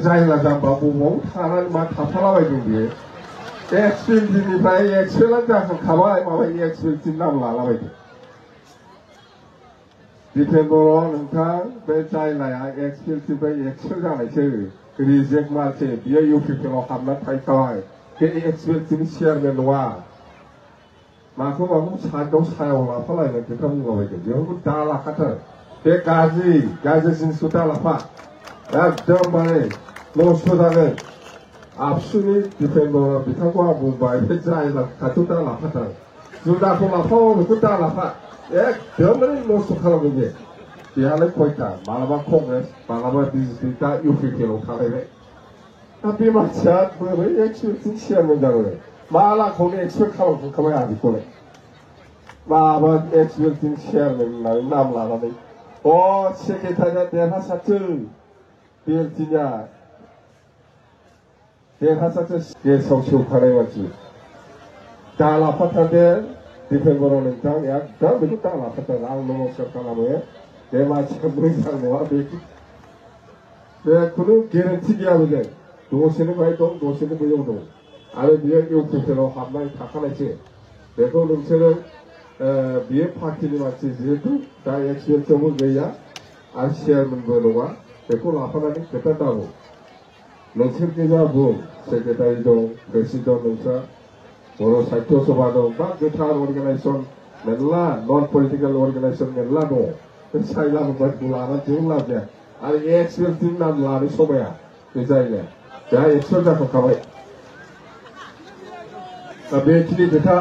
जायला जाम्बा बबाव थानानै मा थाफालाबायदों बियो एक्सपेलनिफ्राय एक्सपेलानो जाखांखाबाय माबायदि एक्सपेलसिम नाम लालाबायदों दिपेन बर' नोंथां बे जायलाया एक्सपेलनिफ्राय एक्सपेल जानायसो रिजेक्ट मारसै बियो इउपिपिएलआव हाबनानै थाहैखाबाय बे एक्सपेलसिम चेयारमेन नङा माखौ साइडआव सायाव लाफालायनाय खोथा बुंलाबायदों बेफोरखौ दा लाखाथार बे गाज्रि जिनिसखौ दा लाफा एकदमबारे नस्थ' जागोन आबसुनि दिपेन बर' बिथांखौ आं बुंबाय बे जायला खाथियाव दा लाफाथार जुदाखौ लाफाबाबो बेखौ दा लाफा एकदमबारे नस्थ' खालामगोन बे बेहालाय खयथा मालाबा कंग्रेस मालाबा बिजेपि दा इउपिपिएलआव थालायबाय दा बे मानसिया बोरै एक्सपेलसिम चेयारमेन जाबाय मालाखौनो एक्सपेक्ट खालामखांखाबाय आं बेखौलाय माबा एक्सपेलसिम चेयारमेन होननानै नाम लानानै सेक्रेटारिया देरहासारसो बिएलटिनिया देरहासारसो गेसाव सेवखानाय मानसि दा लाफाथारदे दिपेन बर' नोंथां एकदम बेखौ दा लाफाथार आं नमस्कार खालामो बे मानसिया मोजां नङा बे खुनु गेरेन्टि गैया बेजों दसेनो बाहाय दं दसेनो बैयाव दं आरो बियो इउपिपिएलआव हाबनाय थाखानायसो बेखौ नोंसोरो बियो पार्टिनि मानसि जिहेतु दा एक्सपेलसियावबो गैया आरो चेयारमेनबो नङा बेखौ लाफानानै खोथा दाबुं नोंसोर गोजा बुं सेक्रेटारि दं प्रेसिडेन्ट नोंस्रा बर' साहित्य सभा दं बा गोथार अर्गानाइजेसन मेरला नन पलिटिकेल अर्गानाइजेसन मेरला दं बे साइला मोनबायखौ लानानै जेबो लाब जाया आरो एक्सपेलसिम नाम लानो समाया बे जायगाया दा एक्सपेल जाखांखाबाय दा बेखिनि खोथा